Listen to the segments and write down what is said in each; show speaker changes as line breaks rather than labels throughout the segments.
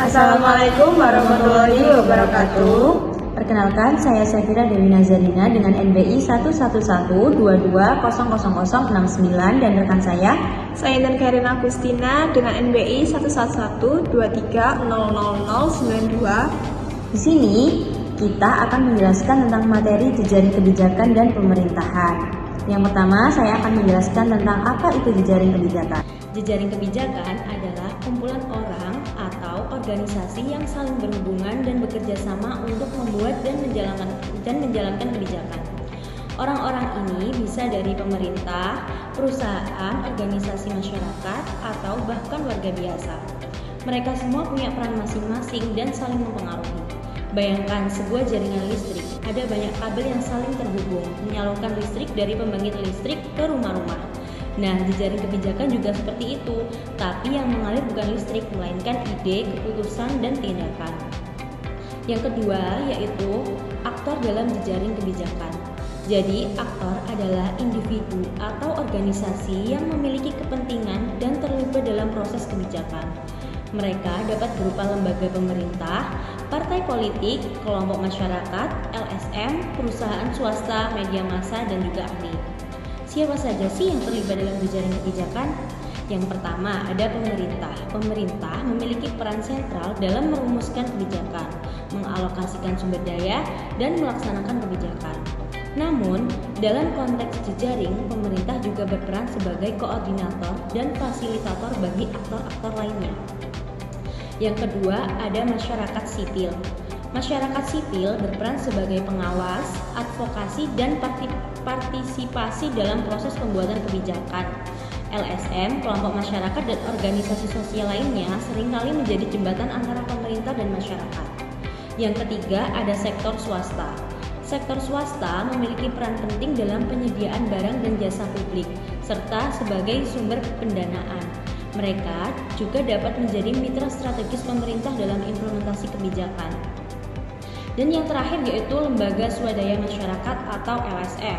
Assalamualaikum warahmatullahi wabarakatuh.
Perkenalkan, saya Safira Dewi Nazarina dengan NBI 11122000069 dan rekan saya
Intan Karina Agustina dengan NBI 11123000092.
Di sini kita akan menjelaskan tentang materi jejaring kebijakan dan pemerintahan. Yang pertama, saya akan menjelaskan tentang apa itu jejaring kebijakan. Jejaring kebijakan adalah kumpulan orang atau organisasi yang saling berhubungan dan bekerja sama untuk membuat dan menjalankan kebijakan. Orang-orang ini bisa dari pemerintah, perusahaan, organisasi masyarakat, atau bahkan warga biasa. Mereka semua punya peran masing-masing dan saling mempengaruhi. Bayangkan sebuah jaringan listrik, ada banyak kabel yang saling terhubung, menyalurkan listrik dari pembangkit listrik ke rumah-rumah. Nah, jejaring kebijakan juga seperti itu, tapi yang mengalir bukan listrik, melainkan ide, keputusan, dan tindakan. Yang kedua, yaitu aktor dalam jejaring kebijakan. Jadi, aktor adalah individu atau organisasi yang memiliki kepentingan dan terlibat dalam proses kebijakan. Mereka dapat berupa lembaga pemerintah, partai politik, kelompok masyarakat, LSM, perusahaan swasta, media massa, dan juga ahli. Siapa saja sih yang terlibat dalam jejaring kebijakan? Yang pertama, ada pemerintah. Pemerintah memiliki peran sentral dalam merumuskan kebijakan, mengalokasikan sumber daya, dan melaksanakan kebijakan. Namun, dalam konteks jejaring, pemerintah juga berperan sebagai koordinator dan fasilitator bagi aktor-aktor lainnya. Yang kedua, ada masyarakat sipil. Masyarakat sipil berperan sebagai pengawas, advokasi, dan partisipasi dalam proses pembuatan kebijakan. LSM, kelompok masyarakat, dan organisasi sosial lainnya seringkali menjadi jembatan antara pemerintah dan masyarakat. Yang ketiga, ada sektor swasta. Sektor swasta memiliki peran penting dalam penyediaan barang dan jasa publik, serta sebagai sumber pendanaan. Mereka juga dapat menjadi mitra strategis pemerintah dalam implementasi kebijakan. Dan yang terakhir yaitu lembaga swadaya masyarakat atau LSM.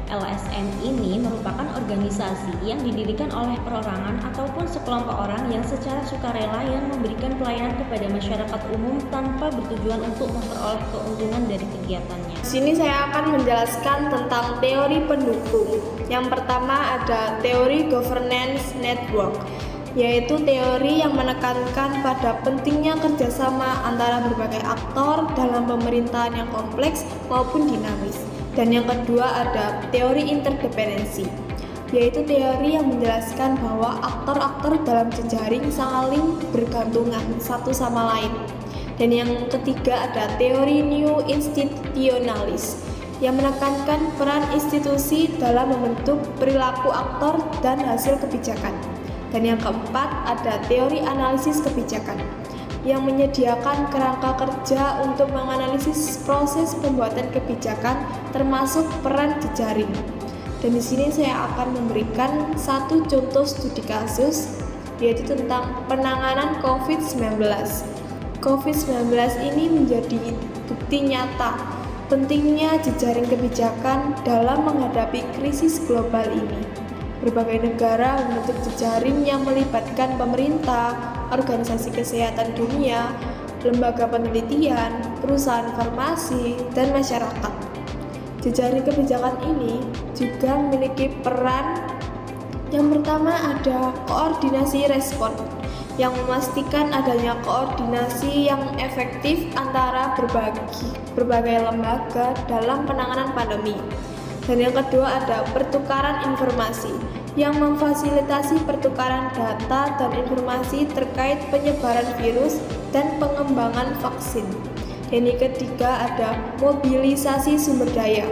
LSM ini merupakan organisasi yang didirikan oleh perorangan ataupun sekelompok orang yang secara sukarela yang memberikan pelayanan kepada masyarakat umum tanpa bertujuan untuk memperoleh keuntungan dari kegiatannya.
Di sini saya akan menjelaskan tentang teori pendukung. Yang pertama ada teori governance network, yaitu teori yang menekankan pada pentingnya kerjasama antara berbagai aktor dalam pemerintahan yang kompleks maupun dinamis. Dan yang kedua ada teori interdependensi, yaitu teori yang menjelaskan bahwa aktor-aktor dalam jejaring saling bergantungan satu sama lain. Dan yang ketiga ada teori new institutionalis, yang menekankan peran institusi dalam membentuk perilaku aktor dan hasil kebijakan. Dan yang keempat ada teori analisis kebijakan, yang menyediakan kerangka kerja untuk menganalisis proses pembuatan kebijakan termasuk peran jejaring. Dan di sini saya akan memberikan satu contoh studi kasus, yaitu tentang penanganan COVID-19. COVID-19 ini menjadi bukti nyata pentingnya jejaring kebijakan dalam menghadapi krisis global ini. Berbagai negara membentuk jejaring yang melibatkan pemerintah, organisasi kesehatan dunia, lembaga penelitian, perusahaan farmasi, dan masyarakat. Jejaring kebijakan ini juga memiliki peran. Yang pertama ada koordinasi respon, yang memastikan adanya koordinasi yang efektif antara berbagai lembaga dalam penanganan pandemi. Dan yang kedua ada pertukaran informasi, yang memfasilitasi pertukaran data dan informasi terkait penyebaran virus dan pengembangan vaksin. Dan yang ketiga ada mobilisasi sumber daya,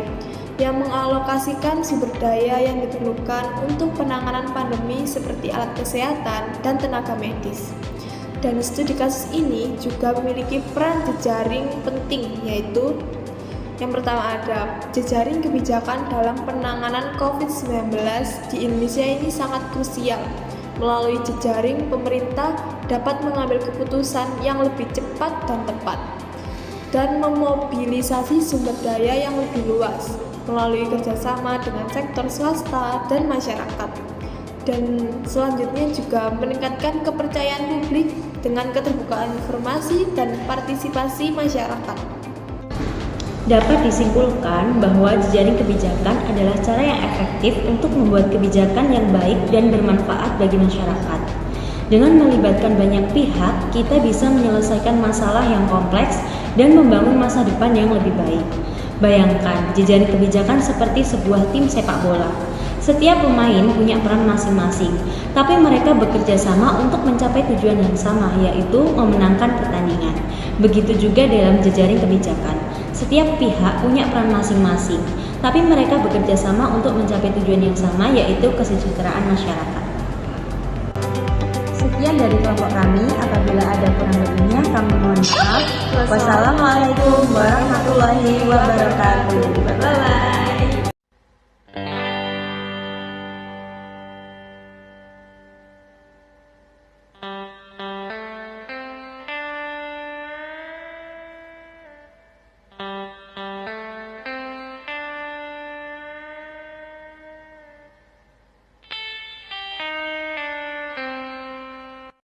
yang mengalokasikan sumber daya yang diperlukan untuk penanganan pandemi seperti alat kesehatan dan tenaga medis. Dan studi kasus ini juga memiliki peran jejaring penting, yaitu yang pertama ada jejaring kebijakan dalam penanganan COVID-19 di Indonesia ini sangat krusial. Melalui jejaring, pemerintah dapat mengambil keputusan yang lebih cepat dan tepat dan memobilisasi sumber daya yang lebih luas melalui kerjasama dengan sektor swasta dan masyarakat. Dan selanjutnya juga meningkatkan kepercayaan publik dengan keterbukaan informasi dan partisipasi masyarakat.
Dapat disimpulkan bahwa jejaring kebijakan adalah cara yang efektif untuk membuat kebijakan yang baik dan bermanfaat bagi masyarakat. Dengan melibatkan banyak pihak, kita bisa menyelesaikan masalah yang kompleks dan membangun masa depan yang lebih baik. Bayangkan, jejaring kebijakan seperti sebuah tim sepak bola. Setiap pemain punya peran masing-masing, tapi mereka bekerja sama untuk mencapai tujuan yang sama, yaitu memenangkan pertandingan. Begitu juga dalam jejaring kebijakan. Setiap pihak punya peran masing-masing, tapi mereka bekerja sama untuk mencapai tujuan yang sama, yaitu kesejahteraan masyarakat. Sekian dari kelompok kami, apabila ada kurang lebihnya kami mohon maaf. Wassalamualaikum warahmatullahi wabarakatuh. Bye-bye.